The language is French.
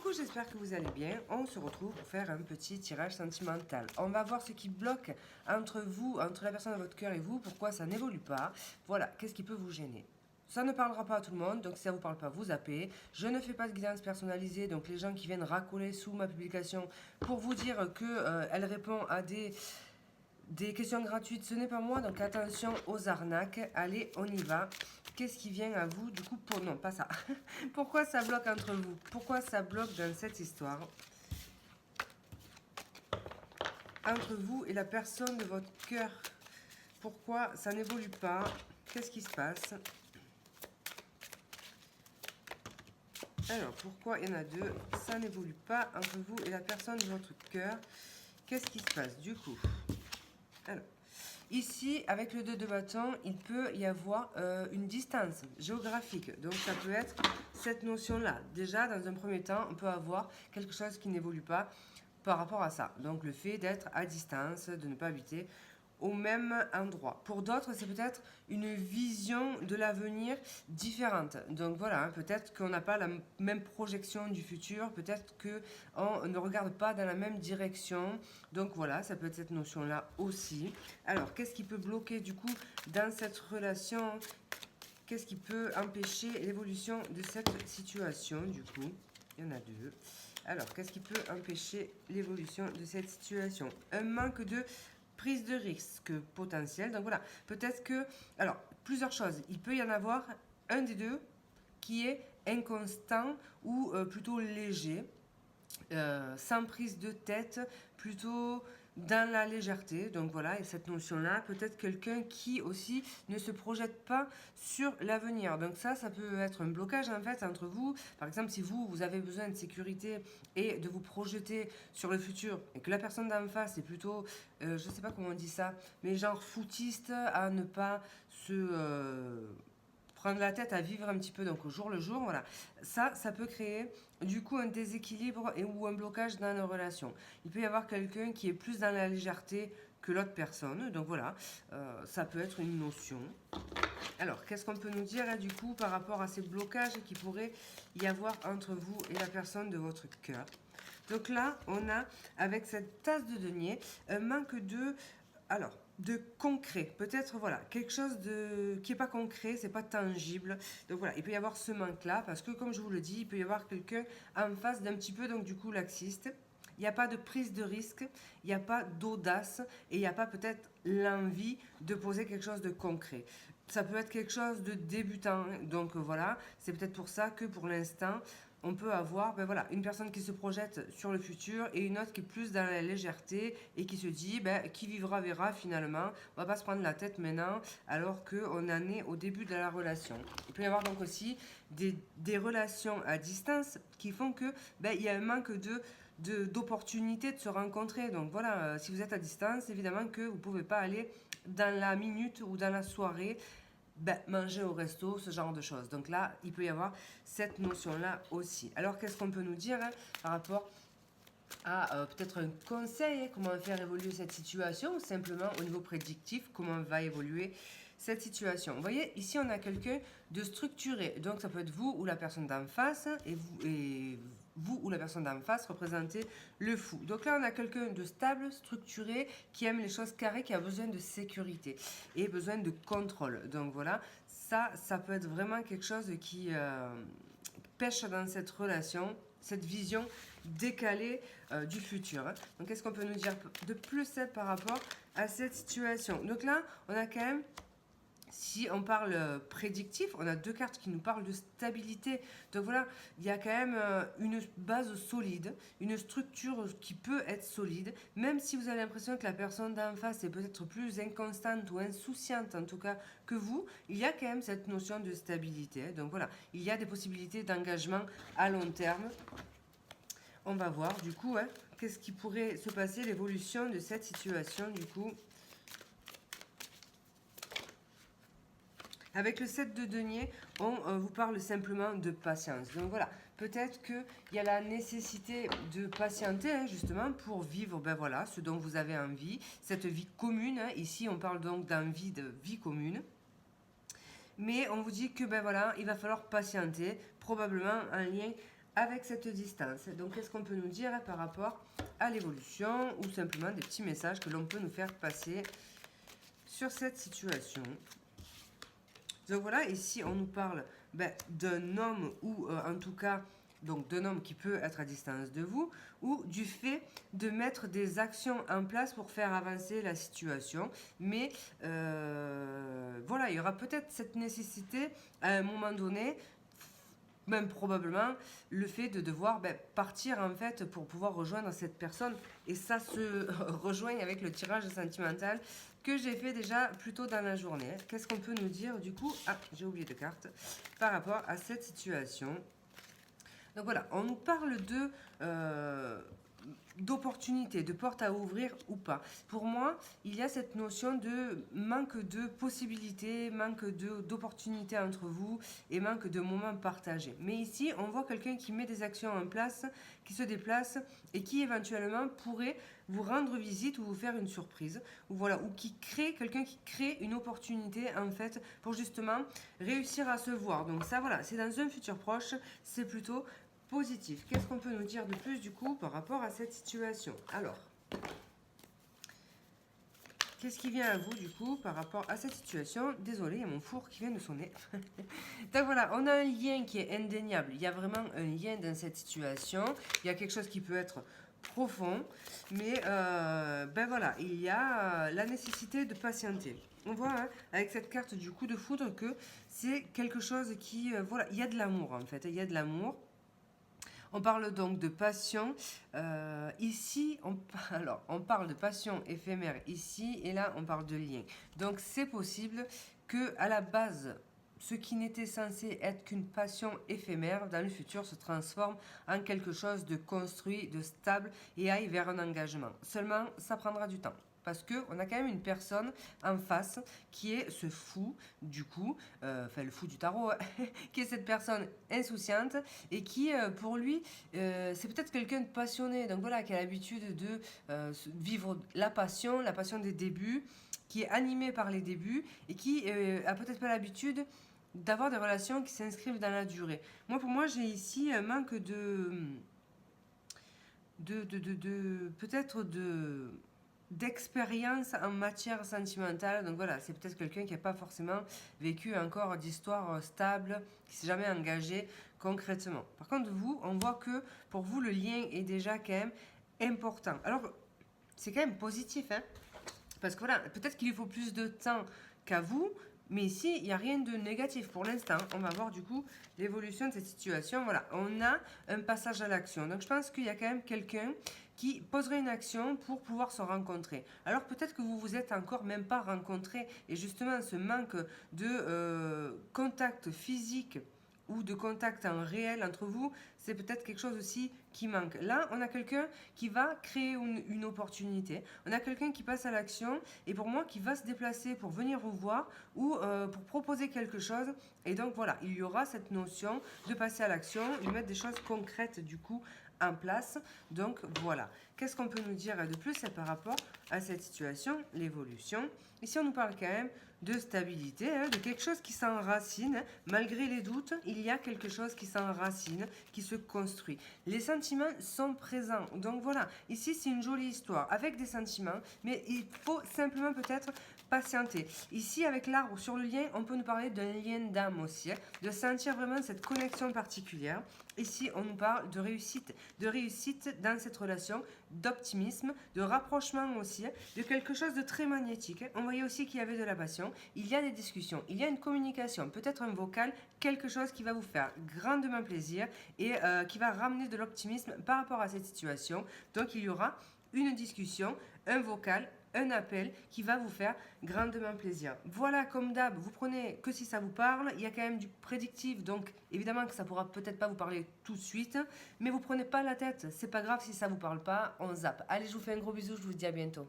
Coucou, j'espère que vous allez bien. On se retrouve pour faire un petit tirage sentimental. On va voir ce qui bloque entre vous, entre la personne de votre cœur et vous, pourquoi ça n'évolue pas. Voilà, qu'est-ce qui peut vous gêner. Ça ne parlera pas à tout le monde, donc si ça ne vous parle pas, vous zappez. Je ne fais pas de guidance personnalisée, donc les gens qui viennent racoler sous ma publication pour vous dire qu'elle répond à des questions gratuites, ce n'est pas moi, donc attention aux arnaques. Allez, on y va. Qu'est-ce qui vient à vous, du coup, pour... Non, pas ça. Pourquoi ça bloque entre vous? Pourquoi ça bloque dans cette histoire? Entre vous et la personne de votre cœur. Pourquoi ça n'évolue pas? Qu'est-ce qui se passe? Alors, pourquoi il y en a deux? Ça n'évolue pas entre vous et la personne de votre cœur. Qu'est-ce qui se passe, du coup? Alors... Ici, avec le 2 de bâton, il peut y avoir une distance géographique. Donc, ça peut être cette notion-là. Déjà, dans un premier temps, on peut avoir quelque chose qui n'évolue pas par rapport à ça. Donc, le fait d'être à distance, de ne pas habiter au même endroit. Pour d'autres, c'est peut-être une vision de l'avenir différente. Donc voilà, hein, peut-être qu'on n'a pas la même projection du futur, peut-être qu'on ne regarde pas dans la même direction. Donc voilà, ça peut être cette notion-là aussi. Alors, qu'est-ce qui peut bloquer du coup dans cette relation? Qu'est-ce qui peut empêcher l'évolution de cette situation du coup? Il y en a deux. Alors, qu'est-ce qui peut empêcher l'évolution de cette situation? Un manque de prise de risque potentiel. Donc voilà, peut-être que... Alors, plusieurs choses. Il peut y en avoir un des deux qui est inconstant ou plutôt léger, sans prise de tête, plutôt dans la légèreté. Donc voilà, et cette notion-là, peut-être quelqu'un qui aussi ne se projette pas sur l'avenir. Donc ça peut être un blocage en fait entre vous. Par exemple, si vous avez besoin de sécurité et de vous projeter sur le futur, et que la personne d'en face est plutôt, je ne sais pas comment on dit ça, mais genre foutiste, à ne pas se... prendre la tête à vivre un petit peu donc au jour le jour, voilà. Ça peut créer du coup un déséquilibre ou un blocage dans la relation. Il peut y avoir quelqu'un qui est plus dans la légèreté que l'autre personne, donc voilà, ça peut être une notion. Alors, qu'est-ce qu'on peut nous dire là, du coup par rapport à ces blocages qui pourraient y avoir entre vous et la personne de votre cœur? Donc là, on a, avec cette tasse de denier, un manque de... Alors, de concret, peut-être voilà, quelque chose qui n'est pas concret, c'est pas tangible. Donc voilà, il peut y avoir ce manque-là, parce que comme je vous le dis, il peut y avoir quelqu'un en face d'un petit peu, donc du coup, laxiste. Il n'y a pas de prise de risque, il n'y a pas d'audace et il n'y a pas peut-être l'envie de poser quelque chose de concret. Ça peut être quelque chose de débutant, donc voilà, c'est peut-être pour ça que pour l'instant, on peut avoir voilà, une personne qui se projette sur le futur et une autre qui est plus dans la légèreté et qui se dit qui vivra verra finalement. On va pas se prendre la tête maintenant alors qu'on en est au début de la relation. Il peut y avoir donc aussi des relations à distance qui font que il y a un manque d'opportunités de se rencontrer. Donc voilà, si vous êtes à distance, évidemment que vous ne pouvez pas aller dans la minute ou dans la soirée manger au resto, ce genre de choses. Donc là, il peut y avoir cette notion-là aussi. Alors, qu'est-ce qu'on peut nous dire par rapport à peut-être un conseil, comment faire évoluer cette situation, ou simplement au niveau prédictif, comment va évoluer cette situation. Vous voyez, ici, on a quelqu'un de structuré. Donc, ça peut être vous ou la personne d'en face, et vous ou la personne d'en face représentez le fou. Donc là, on a quelqu'un de stable, structuré, qui aime les choses carrées, qui a besoin de sécurité et besoin de contrôle. Donc voilà, ça peut être vraiment quelque chose qui pêche dans cette relation, cette vision décalée du futur. Donc, qu'est-ce qu'on peut nous dire de plus par rapport à cette situation? Donc là, on a quand même... Si on parle prédictif, on a deux cartes qui nous parlent de stabilité. Donc voilà, il y a quand même une base solide, une structure qui peut être solide, même si vous avez l'impression que la personne d'en face est peut-être plus inconstante ou insouciante en tout cas que vous, il y a quand même cette notion de stabilité. Donc voilà, il y a des possibilités d'engagement à long terme. On va voir du coup, qu'est-ce qui pourrait se passer, l'évolution de cette situation du coup. Avec le 7 de denier, on vous parle simplement de patience. Donc voilà, peut-être qu'il y a la nécessité de patienter justement pour vivre voilà, ce dont vous avez envie, cette vie commune. Ici, on parle donc d'envie de vie commune. Mais on vous dit que voilà, il va falloir patienter, probablement en lien avec cette distance. Donc, qu'est-ce qu'on peut nous dire par rapport à l'évolution ou simplement des petits messages que l'on peut nous faire passer sur cette situation? Donc voilà, ici on nous parle d'un homme ou en tout cas donc d'un homme qui peut être à distance de vous ou du fait de mettre des actions en place pour faire avancer la situation. Mais voilà, il y aura peut-être cette nécessité à un moment donné, même probablement le fait de devoir partir en fait pour pouvoir rejoindre cette personne. Et ça se rejoint avec le tirage sentimental que j'ai fait déjà plus tôt dans la journée. Qu'est-ce qu'on peut nous dire du coup? Ah, j'ai oublié de carte par rapport à cette situation. Donc voilà, on nous parle d'opportunités, de portes à ouvrir ou pas. Pour moi, il y a cette notion de manque de possibilités, manque d'opportunités entre vous et manque de moments partagés. Mais ici, on voit quelqu'un qui met des actions en place, qui se déplace et qui éventuellement pourrait vous rendre visite ou vous faire une surprise. Ou voilà, ou quelqu'un qui crée une opportunité en fait pour justement réussir à se voir. Donc ça voilà, c'est dans un futur proche, c'est plutôt positif. Qu'est-ce qu'on peut nous dire de plus du coup par rapport à cette situation? Alors, qu'est-ce qui vient à vous du coup par rapport à cette situation? Désolée, il y a mon four qui vient de sonner. Donc voilà, on a un lien qui est indéniable. Il y a vraiment un lien dans cette situation. Il y a quelque chose qui peut être profond, mais voilà, il y a la nécessité de patienter. On voit avec cette carte du coup de foudre que c'est quelque chose qui, voilà, il y a de l'amour en fait, il y a de l'amour. On parle donc de passion. Ici, on parle de passion éphémère ici, et là, on parle de lien. Donc, c'est possible que à la base, ce qui n'était censé être qu'une passion éphémère, dans le futur, se transforme en quelque chose de construit, de stable, et aille vers un engagement. Seulement, ça prendra du temps. Parce qu'on a quand même une personne en face qui est ce fou, du coup, le fou du tarot, qui est cette personne insouciante et qui, pour lui, c'est peut-être quelqu'un de passionné. Donc voilà, qui a l'habitude de vivre la passion des débuts, qui est animé par les débuts et qui a peut-être pas l'habitude d'avoir des relations qui s'inscrivent dans la durée. Pour moi, j'ai ici un manque peut-être d'expérience en matière sentimentale. Donc voilà, c'est peut-être quelqu'un qui n'a pas forcément vécu encore d'histoire stable, qui s'est jamais engagé concrètement. Par contre, vous, on voit que pour vous, le lien est déjà quand même important. Alors, c'est quand même positif, hein, parce que voilà, peut-être qu'il lui faut plus de temps qu'à vous, mais ici, il n'y a rien de négatif pour l'instant. On va voir du coup l'évolution de cette situation. Voilà, on a un passage à l'action. Donc je pense qu'il y a quand même quelqu'un qui poserait une action pour pouvoir se rencontrer. Alors peut-être que vous vous êtes encore même pas rencontrés et justement ce manque de contact physique ou de contact en réel entre vous, c'est peut-être quelque chose aussi qui manque. Là, on a quelqu'un qui va créer une opportunité, on a quelqu'un qui passe à l'action et pour moi qui va se déplacer pour venir vous voir ou pour proposer quelque chose. Et donc voilà, il y aura cette notion de passer à l'action, de mettre des choses concrètes du coup en place. Donc voilà, qu'est-ce qu'on peut nous dire de plus par rapport à cette situation, l'évolution? Ici, on nous parle quand même de stabilité, de quelque chose qui s'enracine. Malgré les doutes, il y a quelque chose qui s'enracine, qui se construit. Les sentiments sont présents. Donc voilà, ici, c'est une jolie histoire avec des sentiments, mais il faut simplement peut-être patienter. Ici, avec l'arbre sur le lien, on peut nous parler d'un lien d'âme aussi, de sentir vraiment cette connexion particulière. Ici, on nous parle de réussite dans cette relation, d'optimisme, de rapprochement aussi, de quelque chose de très magnétique. On voyait aussi qu'il y avait de la passion, il y a des discussions, il y a une communication, peut-être un vocal, quelque chose qui va vous faire grandement plaisir et qui va ramener de l'optimisme par rapport à cette situation. Donc, il y aura une discussion, un vocal, un appel qui va vous faire grandement plaisir. Voilà, comme d'hab, vous prenez que si ça vous parle. Il y a quand même du prédictif, donc évidemment que ça pourra peut-être pas vous parler tout de suite, mais vous prenez pas la tête, c'est pas grave si ça vous parle pas, on zappe. Allez, je vous fais un gros bisou, je vous dis à bientôt.